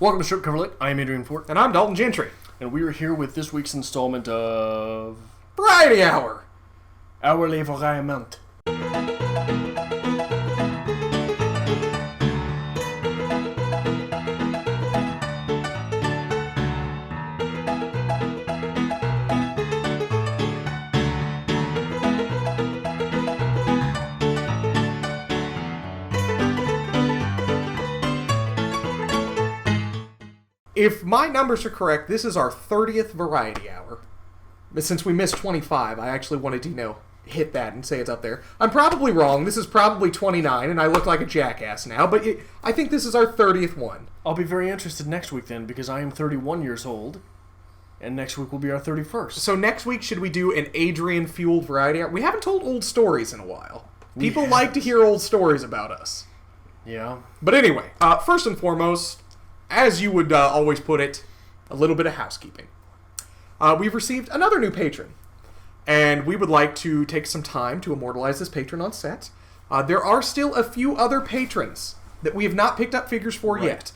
Welcome to Strip Coverlet. I am Adrian Fort. And I'm Dalton Gentry. And we are here with this week's installment of... Variety Hour. Hourly Variement. If my numbers are correct, this is our 30th Variety Hour. But since we missed 25, I actually wanted to, hit that and say it's up there. I'm probably wrong. This is probably 29, and I look like a jackass now, but I think this is our 30th one. I'll be very interested next week then, because I am 31 years old, and next week will be our 31st. So next week, should we do an Adrian-fueled Variety Hour? We haven't told old stories in a while. People like to hear old stories about us. Yeah. But anyway, first and foremost, as you would always put it, a little bit of housekeeping. We've received another new patron, and we would like to take some time to immortalize this patron on set. There are still a few other patrons that we have not picked up figures for yet.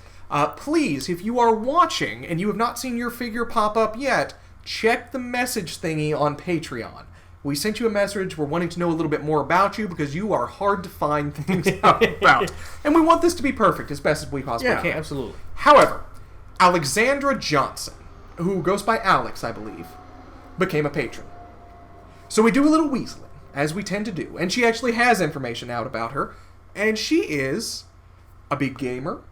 Please, if you are watching and you have not seen your figure pop up yet, check the message thingy on Patreon. We sent you a message. We're wanting to know a little bit more about you because you are hard to find things out about. And we want this to be perfect as best as we possibly can. Yeah, absolutely. However, Alixandra Johnson, who goes by Alex, I believe, became a patron. So we do a little weaseling, as we tend to do. And she actually has information out about her. And she is a big gamer.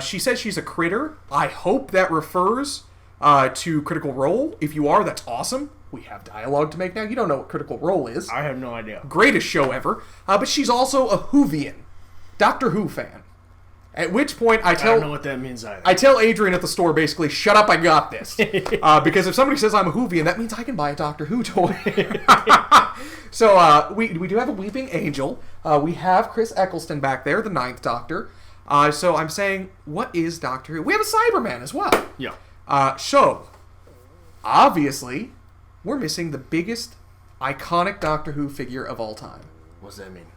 She says she's a critter. I hope that refers to Critical Role. If you are, that's awesome. We have dialogue to make now. You don't know what Critical Role is. I have no idea. Greatest show ever. But she's also a Whovian. Doctor Who fan. At which point I don't know what that means either. I tell Adrian at the store basically, shut up, I got this. Because if somebody says I'm a Whovian, that means I can buy a Doctor Who toy. So we do have a Weeping Angel. We have Chris Eccleston back there, the 9th Doctor. So I'm saying, what is Doctor Who? We have a Cyberman as well. Yeah. So, obviously, we're missing the biggest, iconic Doctor Who figure of all time. What does that mean?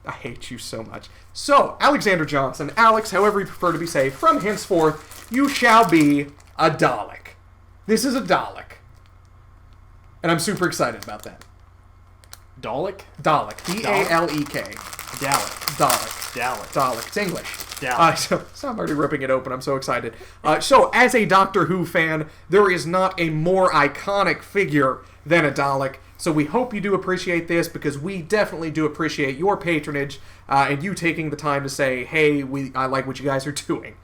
I hate you so much. So, Alexandra Johnson, Alex, however you prefer to be said, from henceforth, you shall be a Dalek. This is a Dalek. And I'm super excited about that. Dalek? Dalek. D-A-L-E-K. Dalek. Dalek. Dalek. Dalek. It's English. Dalek. So I'm already ripping it open. I'm so excited. So, as a Doctor Who fan, there is not a more iconic figure than a Dalek. So we hope you do appreciate this, because we definitely do appreciate your patronage and you taking the time to say, hey, I like what you guys are doing.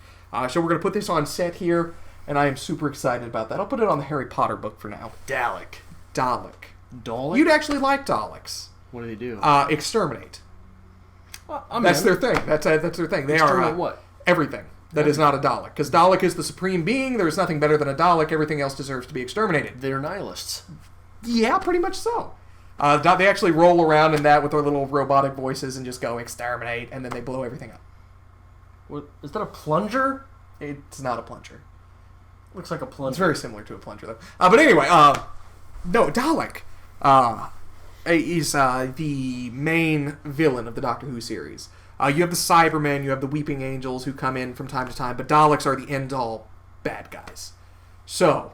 So we're going to put this on set here, and I am super excited about that. I'll put it on the Harry Potter book for now. Dalek. Dalek. Dalek? You'd actually like Daleks. What do they do? Exterminate. Well, That's their thing. That's their thing. They Exterminate are what? Everything that is not a Dalek. Because Dalek is the supreme being. There's nothing better than a Dalek. Everything else deserves to be exterminated. They're nihilists. Yeah, pretty much so. They actually roll around in that with their little robotic voices and just go exterminate, and then they blow everything up. What, is that a plunger? It's not a plunger. Looks like a plunger. It's very similar to a plunger, though. But anyway, no, Dalek is the main villain of the Doctor Who series. You have the Cybermen, you have the Weeping Angels who come in from time to time, but Daleks are the end-all bad guys. So,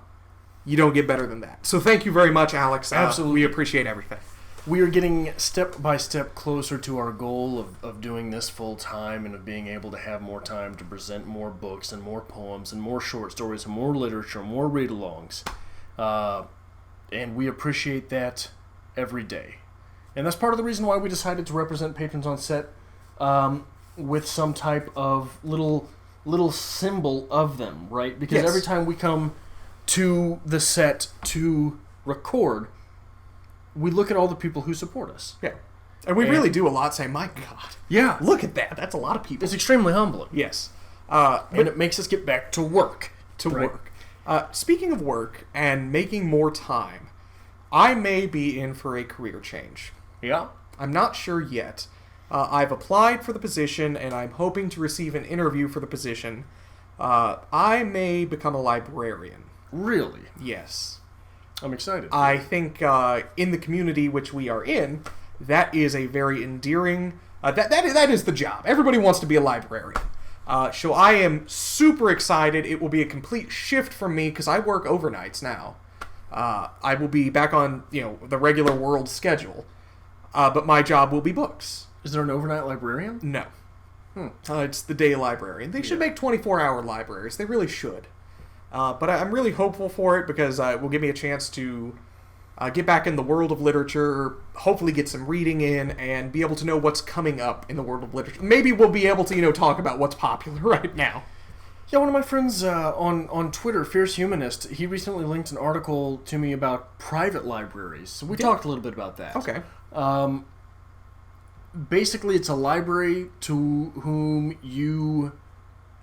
you don't get better than that. So thank you very much, Alex. Absolutely. We appreciate everything. We are getting step by step closer to our goal of doing this full time and of being able to have more time to present more books and more poems and more short stories and more literature, more read-alongs. And we appreciate that every day. And that's part of the reason why we decided to represent patrons on set with some type of little symbol of them, right? Because every time we come to the set to record, we look at all the people who support us. Yeah. And we really do a lot saying, my God. Yeah. Look at that. That's a lot of people. It's extremely humbling. Yes. And it makes us get back to work. Speaking of work and making more time, I may be in for a career change. Yeah? I'm not sure yet. I've applied for the position, and I'm hoping to receive an interview for the position. I may become a librarian. Really? Yes. I'm excited. I think in the community which we are in, that is a very endearing... that is the job. Everybody wants to be a librarian. So I am super excited. It will be a complete shift from me because I work overnights now. I will be back on, the regular world schedule. But my job will be books. Is there an overnight librarian? No. It's the day librarian. They should make 24-hour libraries. They really should. But I'm really hopeful for it because it will give me a chance to get back in the world of literature, hopefully get some reading in, and be able to know what's coming up in the world of literature. Maybe we'll be able to, talk about what's popular right now. Yeah, one of my friends on Twitter, Fierce Humanist, he recently linked an article to me about private libraries. So we talked a little bit about that. Okay. Basically, it's a library to whom you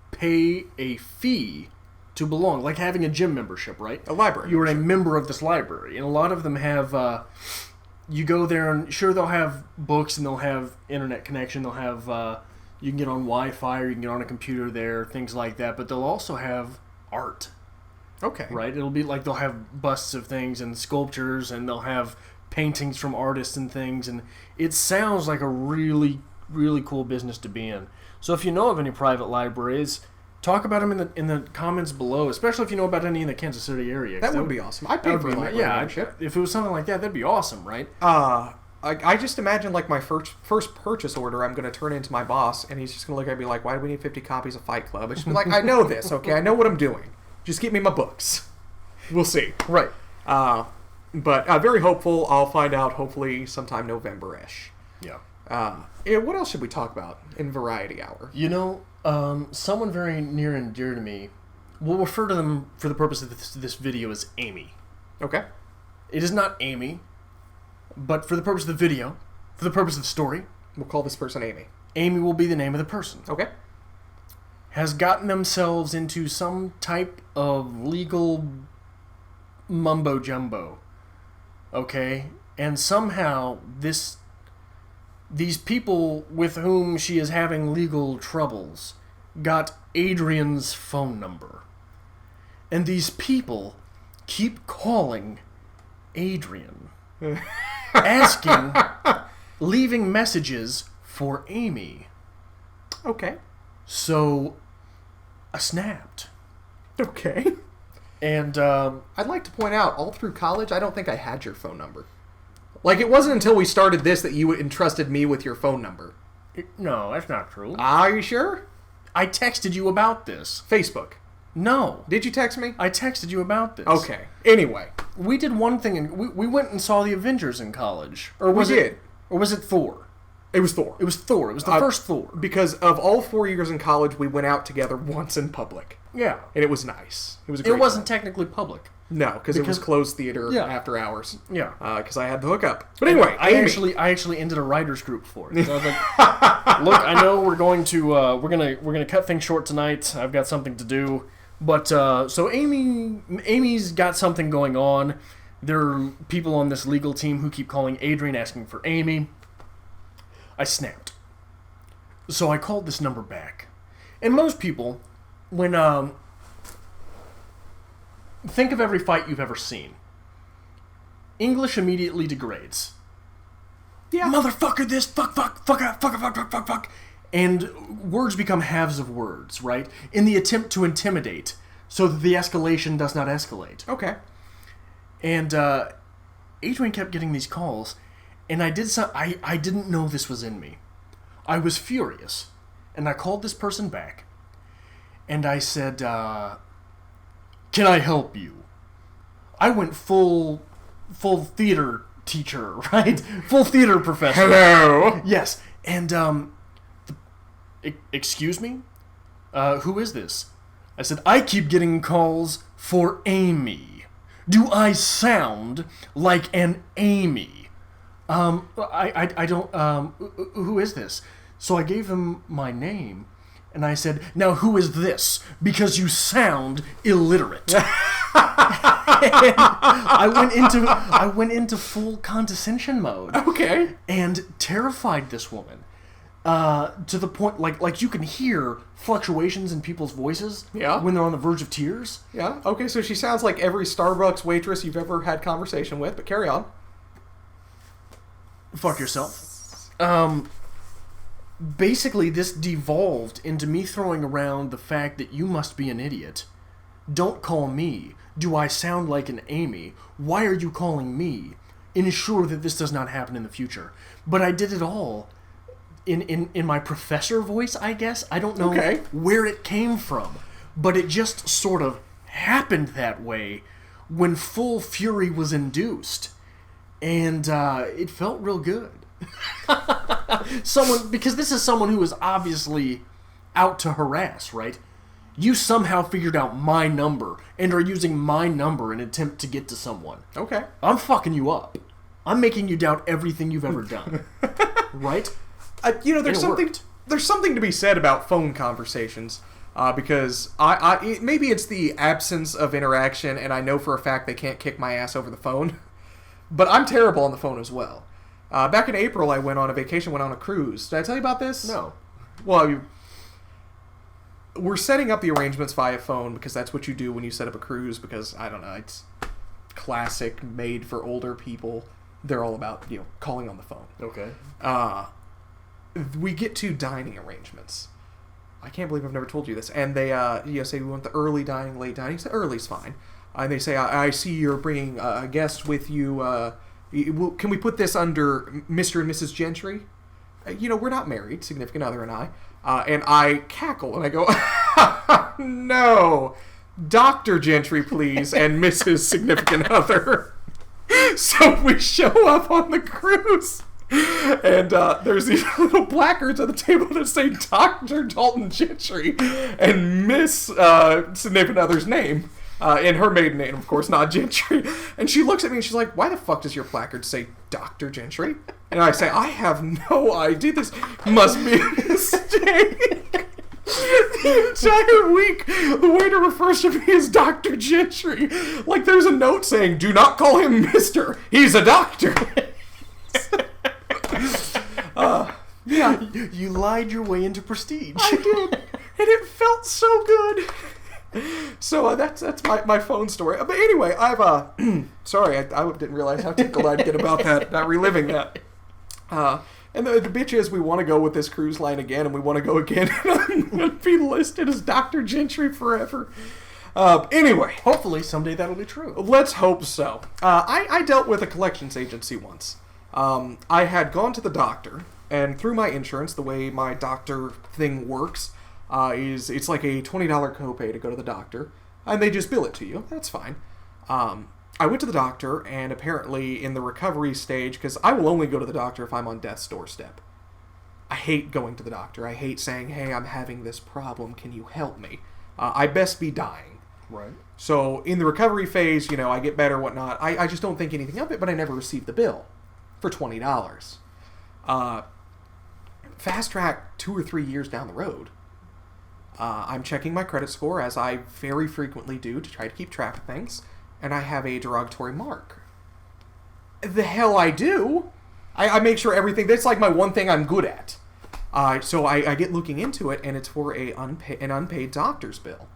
pay a fee to belong, like having a gym membership, right? A library. You're a member of this library, and a lot of them have. You go there, and sure, they'll have books, and they'll have internet connection. They'll have. You can get on Wi-Fi, or you can get on a computer there, things like that. But they'll also have art. Okay. Right? It'll be like they'll have busts of things and sculptures, and they'll have paintings from artists and things, and it sounds like a really, really cool business to be in. So if you know of any private libraries, talk about them in the comments below, especially if you know about any in the Kansas City area. That would be awesome. I'd pay for a library membership. If it was something like that, that'd be awesome, right? I just imagine like my first purchase order I'm going to turn into my boss, and he's just going to look at me like, why do we need 50 copies of Fight Club? It's just like, I know this, okay? I know what I'm doing. Just get me my books. We'll see. Right. But very hopeful. I'll find out hopefully sometime November-ish. Yeah. What else should we talk about in Variety Hour? Someone very near and dear to me, we'll refer to them for the purpose of this video as Amy. Okay. It is not Amy, but for the purpose of the video, for the purpose of the story, we'll call this person Amy. Amy will be the name of the person. Okay. Has gotten themselves into some type of legal mumbo-jumbo. Okay? And somehow these people with whom she is having legal troubles got Adrian's phone number. And these people keep calling Adrian, asking, leaving messages for Amy. Okay. So, I snapped. Okay. And I'd like to point out, all through college, I don't think I had your phone number. Like, it wasn't until we started this that you entrusted me with your phone number. No, that's not true. Are you sure? I texted you about this. Facebook. No. Did you text me? I texted you about this. Okay. Anyway. We did one thing, and we went and saw the Avengers in college. Or was it Thor? It was Thor. It was Thor. It was the first Thor. Because of all 4 years in college, we went out together once in public. Yeah. And it was nice. It was a great It wasn't technically public. No, because it was closed theater after hours. Yeah. Because I had the hookup. But anyway, I actually ended a writers group for it. So I was like, look, I know we're going to we're gonna cut things short tonight. I've got something to do. But so Amy's got something going on. There are people on this legal team who keep calling Adrian asking for Amy. I snapped. So I called this number back. And most people, when think of every fight you've ever seen. English immediately degrades. Yeah. Motherfucker this, fuck, fuck. And words become halves of words, right? In the attempt to intimidate, so that the escalation does not escalate. Okay. And Adrian kept getting these calls, and I didn't know this was in me. I was furious, and I called this person back, and I said, can I help you? I went full theater teacher, right? Full theater professor. Hello. Yes, and excuse me? Who is this? I said, I keep getting calls for Amy. Do I sound like an Amy? I don't, who is this? So I gave him my name, and I said, now who is this? Because you sound illiterate. I went into full condescension mode. Okay. And terrified this woman. To the point, like you can hear fluctuations in people's voices when they're on the verge of tears. Yeah, okay, so she sounds like every Starbucks waitress you've ever had conversation with, but carry on. Fuck yourself. basically this devolved into me throwing around the fact that you must be an idiot. Don't call me. Do I sound like an Amy? Why are you calling me? Ensure that this does not happen in the future. But I did it all in my professor voice, I guess. I don't know where it came from. But it just sort of happened that way when full fury was induced. And it felt real good. Because this is someone who is obviously out to harass, right? You somehow figured out my number and are using my number in an attempt to get to someone. Okay. I'm fucking you up. I'm making you doubt everything you've ever done. Right? There's something to be said about phone conversations. Because maybe it's the absence of interaction, and I know for a fact they can't kick my ass over the phone. But I'm terrible on the phone as well. Back in April, I went on a vacation, went on a cruise. Did I tell you about this? No. Well, we're setting up the arrangements via phone because that's what you do when you set up a cruise. Because I don't know, it's classic, made for older people. They're all about calling on the phone. Okay. We get to dining arrangements. I can't believe I've never told you this. And they say we want the early dining, late dining. So early's fine. And they say, I see you're bringing a guest with you. Can we put this under Mr. and Mrs. Gentry? We're not married, significant other and I. And I cackle and I go, no, Dr. Gentry, please, and Mrs. Significant Other. So we show up on the cruise. And there's these little placards at the table that say Dr. Dalton Gentry and Miss Significant Other's name. And her maiden name, of course, not Gentry. And she looks at me and she's like, why the fuck does your placard say Dr. Gentry? And I say, I have no idea. This must be a mistake. The entire week, the waiter refers to me as Dr. Gentry. Like there's a note saying, do not call him Mr. He's a doctor. Yeah. You lied your way into prestige. I did. And it felt so good. So that's my phone story. But anyway, I've sorry, I didn't realize how tickled I'd get about that, not reliving that. And the bitch is, we want to go with this cruise line again, and we want to go again, and I'm going to be listed as Dr. Gentry forever. Anyway. Hopefully someday that'll be true. Let's hope so. I dealt with a collections agency once. I had gone to the doctor, and through my insurance, the way my doctor thing works, is it's like a $20 copay to go to the doctor, and they just bill it to you. That's fine. I went to the doctor, and apparently in the recovery stage, because I will only go to the doctor if I'm on death's doorstep. I hate going to the doctor. I hate saying, hey, I'm having this problem. Can you help me? I best be dying. Right. So in the recovery phase, I get better, whatnot. I just don't think anything of it, but I never received the bill for $20. Fast track 2 or 3 years down the road. I'm checking my credit score, as I very frequently do, to try to keep track of things, and I have a derogatory mark. The hell I do? I make sure everything... That's like my one thing I'm good at. So I get looking into it, and it's for an unpaid doctor's bill.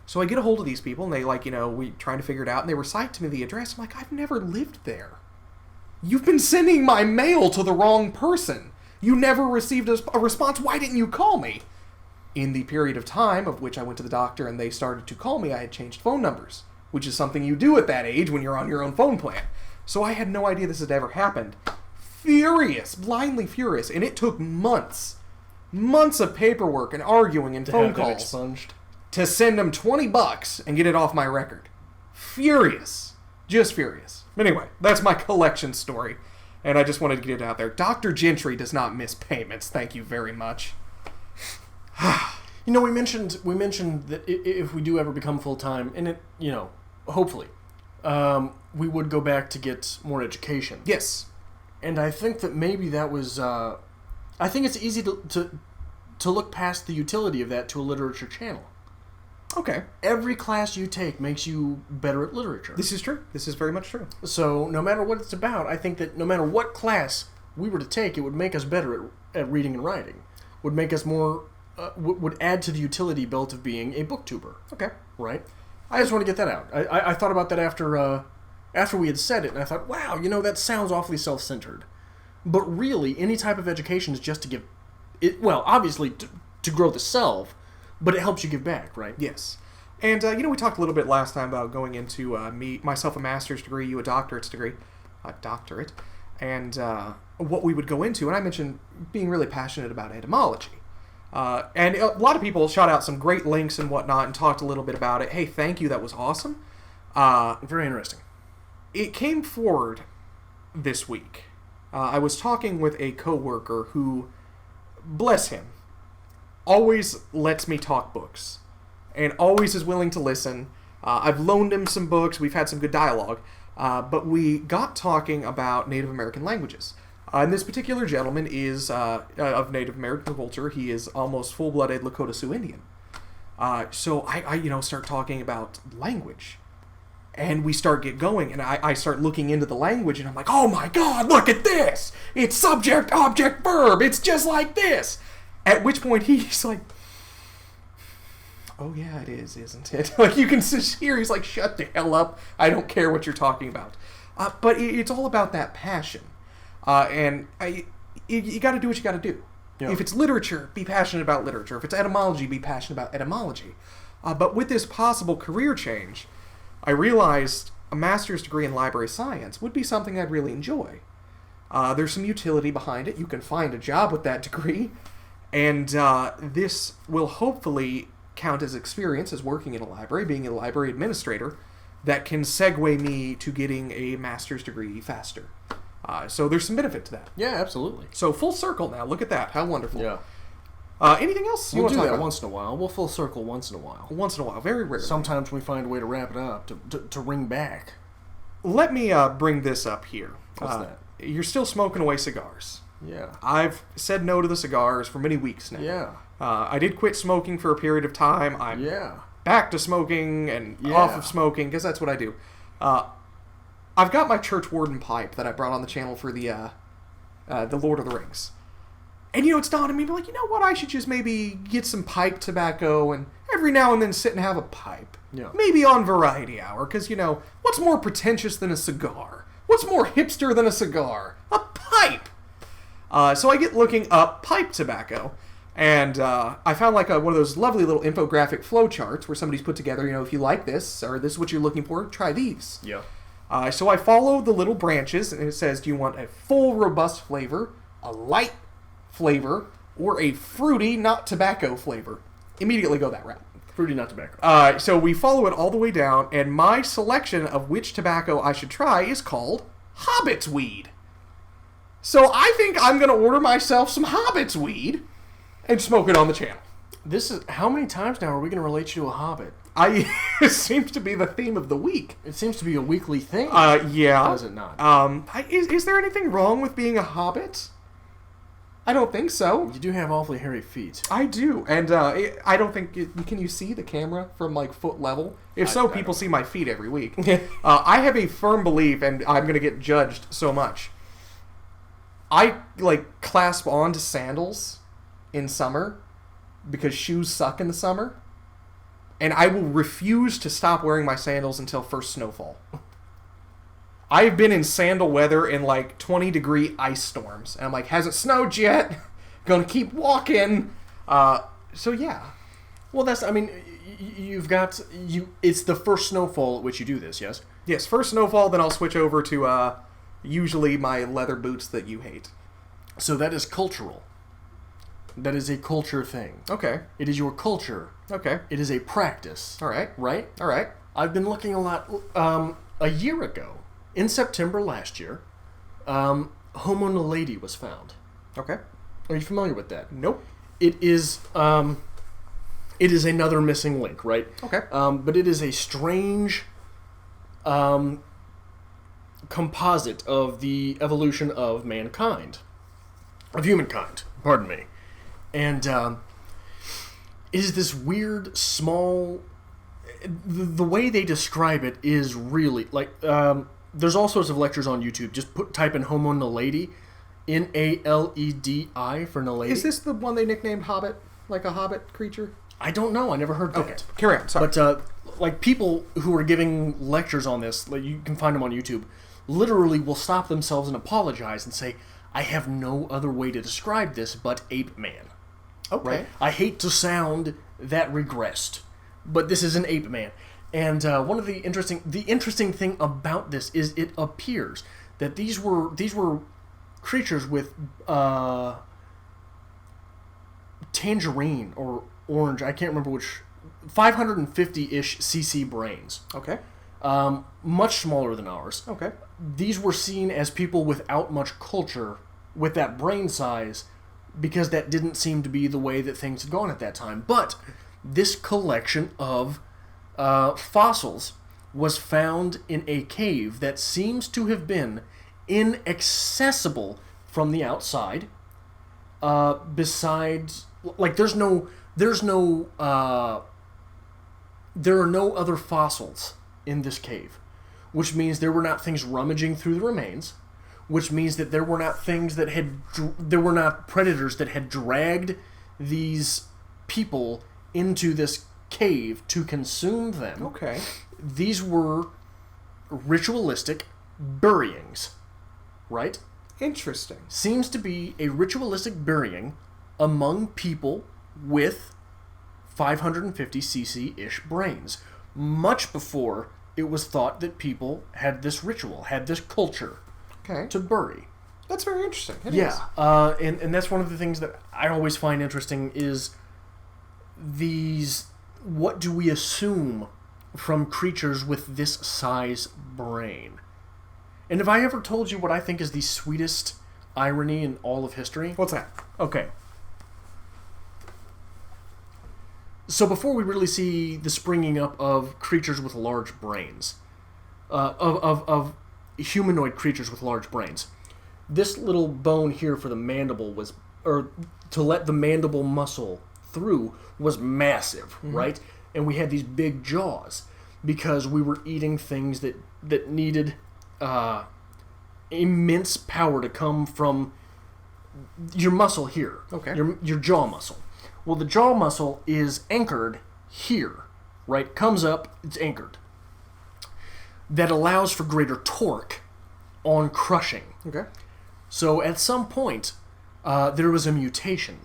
So I get a hold of these people, and they, we trying to figure it out, and they recite to me the address. I'm like, I've never lived there. You've been sending my mail to the wrong person. You never received a response. Why didn't you call me? In the period of time of which I went to the doctor and they started to call me, I had changed phone numbers, which is something you do at that age when you're on your own phone plan. So I had no idea this had ever happened. Furious, blindly furious, and it took months of paperwork and arguing and phone calls expunged. To send them $20 and get it off my record. Furious. Just furious. Anyway, that's my collection story, and I just wanted to get it out there. Dr. Gentry does not miss payments. Thank you very much. We mentioned that if we do ever become full-time, and it, hopefully, we would go back to get more education. Yes. And I think that maybe that was, I think it's easy to look past the utility of that to a literature channel. Okay. Every class you take makes you better at literature. This is true. This is very much true. So no matter what it's about, I think that no matter what class we were to take, it would make us better at reading and writing. Would make us more... would add to the utility belt of being a booktuber. Okay. Right? I just want to get that out. I thought about that after we had said it, and I thought, wow, that sounds awfully self-centered. But really, any type of education is just to give obviously to grow the self, but it helps you give back, right? Yes. And, we talked a little bit last time about going into myself a master's degree, you a doctorate, and what we would go into. And I mentioned being really passionate about etymology. And a lot of people shot out some great links and whatnot and talked a little bit about it. Hey, thank you, that was awesome. Very interesting. It came forward this week. I was talking with a coworker who, bless him, always lets me talk books. And always is willing to listen. I've loaned him some books. We've had some good dialogue. But we got talking about Native American languages. And this particular gentleman is of Native American culture. He is almost full-blooded Lakota Sioux Indian. So I start talking about language. And we get going. And I start looking into the language. And I'm like, oh my God, look at this. It's subject, object, verb. It's just like this. At which point he's like, oh yeah, it is, isn't it? Like, you can hear he's like, shut the hell up. I don't care what you're talking about. But it's all about that passion. And you got to do what you got to do. Yeah. If it's literature, be passionate about literature. If it's etymology, be passionate about etymology. But with this possible career change, I realized a master's degree in library science would be something I'd really enjoy. There's some utility behind it. You can find a job with that degree. And this will hopefully count as experience as working in a library, being a library administrator, that can segue me to getting a master's degree faster. So there's some benefit to that. Yeah, absolutely. So full circle now. Look at that. How wonderful. Yeah. Anything else you we'll want to do talk that about? Once in a while. We'll full circle once in a while. Once in a while. Very rarely. Sometimes we find a way to wrap it up, to ring back. Let me bring this up here. What's that? You're still smoking away cigars. Yeah. I've said no to the cigars for many weeks now. Yeah. I did quit smoking for a period of time. I'm back to smoking and off of smoking, because that's what I do. I've got my church warden pipe that I brought on the channel for the Lord of the Rings. And, it's dawned on me, like, you know what? I should just maybe get some pipe tobacco and every now and then sit and have a pipe. Yeah. Maybe on Variety Hour, because, what's more pretentious than a cigar? What's more hipster than a cigar? A pipe! So I get looking up pipe tobacco. And I found like one of those lovely little infographic flowcharts where somebody's put together, if you like this, or this is what you're looking for, try these. Yeah. So I follow the little branches, and it says, do you want a full, robust flavor, a light flavor, or a fruity, not tobacco flavor? Immediately go that route. Fruity, not tobacco. So we follow it all the way down, and my selection of which tobacco I should try is called Hobbit's Weed. So I think I'm going to order myself some Hobbit's Weed and smoke it on the channel. This is how many times now are we going to relate you to a Hobbit? It seems to be the theme of the week. It seems to be a weekly thing. Yeah. Does it not? Is there anything wrong with being a Hobbit? I don't think so. You do have awfully hairy feet. I do, and I don't think. Can you see the camera from like foot level? If so, people see my feet every week. I have a firm belief, and I'm going to get judged so much. I clasp onto sandals in summer because shoes suck in the summer, and I will refuse to stop wearing my sandals until first snowfall. I've been in sandal weather in 20-degree ice storms, and I'm like, hasn't snowed yet. Gonna keep walking. So yeah. Well, it's the first snowfall at which you do this, yes? Yes, first snowfall, then I'll switch over to usually my leather boots that you hate. So that is cultural. That is a culture thing. Okay. It is your culture. Okay. It is a practice. All right. Right? All right. I've been looking a lot. A year ago, in September last year, Homo naledi was found. Okay. Are you familiar with that? Nope. It is another missing link, right? Okay. But it is a strange composite of the evolution of mankind. Of humankind, pardon me. And it is this weird, small... The way they describe it is really... there's all sorts of lectures on YouTube. Just type in Homo naledi, N-A-L-E-D-I for naledi. Is this the one they nicknamed Hobbit? Like a Hobbit creature? I don't know. I never heard that. Okay, carry on. Sorry. But people who are giving lectures on this, you can find them on YouTube, literally will stop themselves and apologize and say, I have no other way to describe this but ape man. Okay. Right? I hate to sound that regressed, but this is an ape man. And one of the interesting thing about this is it appears that these were creatures with tangerine or orange, I can't remember which, 550-ish cc brains. Okay. Much smaller than ours. Okay. These were seen as people without much culture with that brain size because that didn't seem to be the way that things had gone at that time. But this collection of fossils was found in a cave that seems to have been inaccessible from the outside. Besides, like, there are no other fossils in this cave, which means there were not things rummaging through the remains, which means that there were not predators that had dragged these people into this cave to consume them. Okay. These were ritualistic buryings, right? Interesting. Seems to be a ritualistic burying among people with 550cc-ish brains, much before it was thought that people had this ritual, had this culture to bury. That's very interesting. It is. Is. And that's one of the things that I always find interesting is what do we assume from creatures with this size brain? And have I ever told you what I think is the sweetest irony in all of history? What's that? Okay. So before we really see the springing up of creatures with large brains, of humanoid creatures with large brains, this little bone here for the mandible or to let the mandible muscle through, was massive, right? And we had these big jaws because we were eating things that needed immense power to come from your muscle here. Okay. Your jaw muscle. Well, the jaw muscle is anchored here, right? Comes up, it's anchored. That allows for greater torque on crushing. Okay. So at some point, there was a mutation,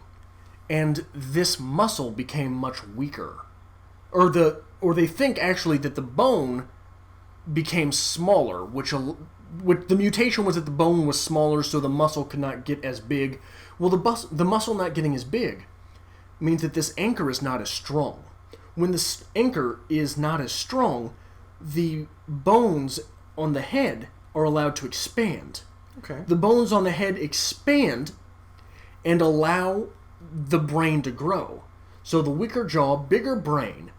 and this muscle became much weaker. Or they think actually that the bone became smaller, which the mutation was that the bone was smaller, so the muscle could not get as big. Well, the muscle not getting as big means that this anchor is not as strong. When this anchor is not as strong, the bones on the head are allowed to expand. Okay. The bones on the head expand and allow the brain to grow. So the weaker jaw, bigger brain,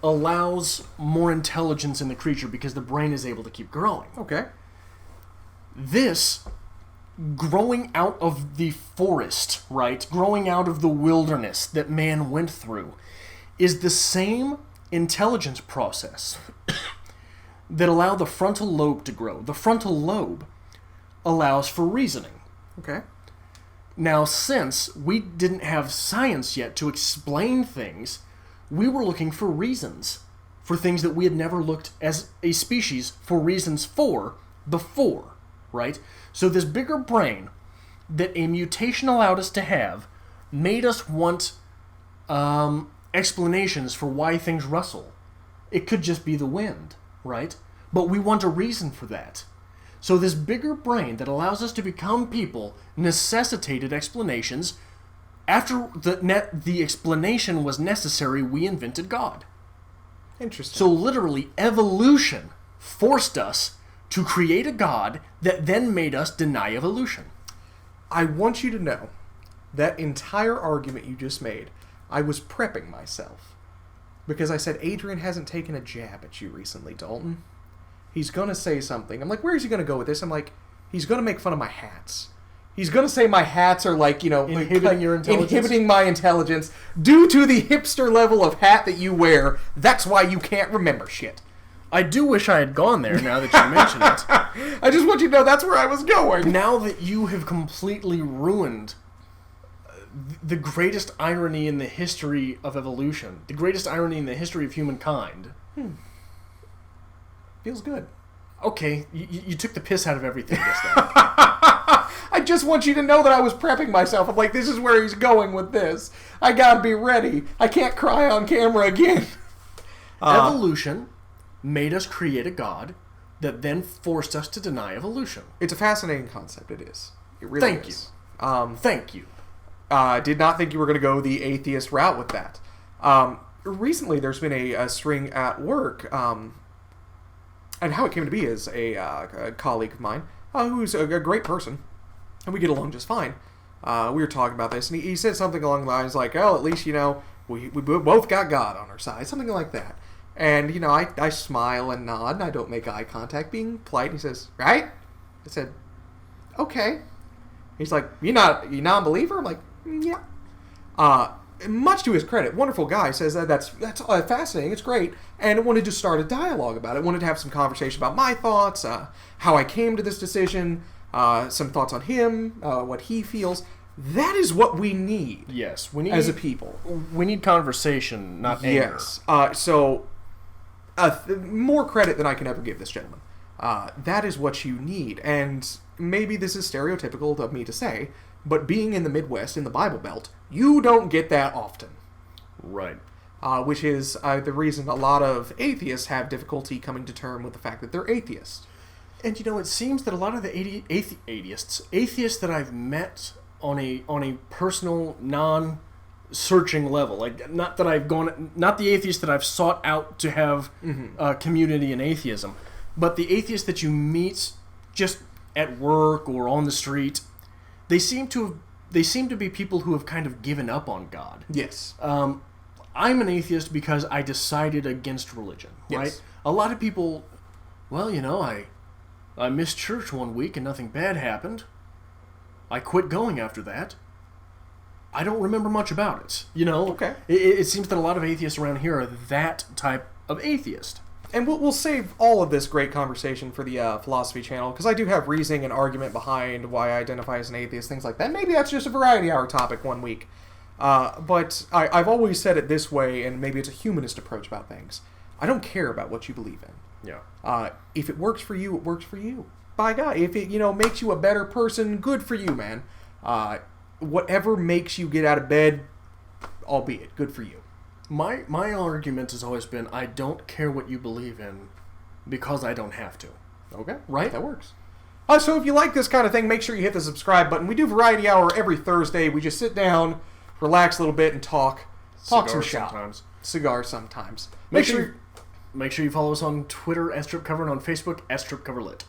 allows more intelligence in the creature because the brain is able to keep growing. Okay. This, growing out of the forest, right? Growing out of the wilderness that man went through, is the same intelligence process that allow the frontal lobe to grow. The frontal lobe allows for reasoning. Okay. Now, since we didn't have science yet to explain things, we were looking for reasons for things that we had never looked as a species for reasons for before, right? So this bigger brain that a mutation allowed us to have made us want explanations for why things rustle. It could just be the wind, right? But we want a reason for that. So this bigger brain that allows us to become people necessitated explanations. After the explanation was necessary, we invented God. Interesting. So literally, evolution forced us to create a God that then made us deny evolution. I want you to know, that entire argument you just made, I was prepping myself. Because I said, Adrian hasn't taken a jab at you recently, Dalton. He's going to say something. I'm like, where is he going to go with this? I'm like, he's going to make fun of my hats. He's going to say my hats are like, inhibiting your intelligence. Inhibiting my intelligence due to the hipster level of hat that you wear. That's why you can't remember shit. I do wish I had gone there now that you mention it. I just want you to know that's where I was going. Now that you have completely ruined the greatest irony in the history of evolution, the greatest irony in the history of humankind. Feels good. Okay, you took the piss out of everything just then. I just want you to know that I was prepping myself. I'm like, this is where he's going with this. I gotta be ready. I can't cry on camera again. Evolution made us create a god that then forced us to deny evolution. It's a fascinating concept. It is. It really Thank is. Thank you. Did not think you were going to go the atheist route with that. Recently, there's been a string at work, and how it came to be is a colleague of mine, who's a great person, and we get along just fine. We were talking about this, and he said something along the lines like, "Oh, at least, we both got God on our side," something like that. And, I smile and nod, and I don't make eye contact, being polite. He says, "Right?" I said, "Okay." He's like, "You non-believer?" I'm like, "Yeah." Much to his credit, wonderful guy, says that's fascinating, it's great, and wanted to start a dialogue about it. Wanted to have some conversation about my thoughts, how I came to this decision, some thoughts on him, what he feels. That is what we need. Yes, we need as a people. We need conversation, not anger. Yes. More credit than I can ever give this gentleman. That is what you need, and maybe this is stereotypical of me to say, but being in the Midwest, in the Bible Belt, you don't get that often. Right. Which is the reason a lot of atheists have difficulty coming to terms with the fact that they're atheists. And it seems that a lot of the atheists that I've met on a personal, non-searching level, like not the atheists that I've sought out to have community in atheism, but the atheists that you meet just at work or on the street, they seem to be people who have kind of given up on God. Yes. I'm an atheist because I decided against religion, right? Yes. A lot of people, well, I missed church one week and nothing bad happened. I quit going after that. I don't remember much about it, Okay. It seems that a lot of atheists around here are that type of atheist. And we'll save all of this great conversation for the philosophy channel, because I do have reasoning and argument behind why I identify as an atheist, things like that. Maybe that's just a variety hour topic one week. But I've always said it this way, and maybe it's a humanist approach about things. I don't care about what you believe in. Yeah. If it works for you, it works for you. By God, if it makes you a better person, good for you, man. Whatever makes you get out of bed, albeit good for you. My argument has always been, I don't care what you believe in because I don't have to. Okay, right? That works. So if you like this kind of thing, make sure you hit the subscribe button. We do Variety Hour every Thursday. We just sit down, relax a little bit, and talk some shop. Sometimes. Cigar sometimes. Make sure you follow us on Twitter, @StripCover, and on Facebook, @StripCoverLit.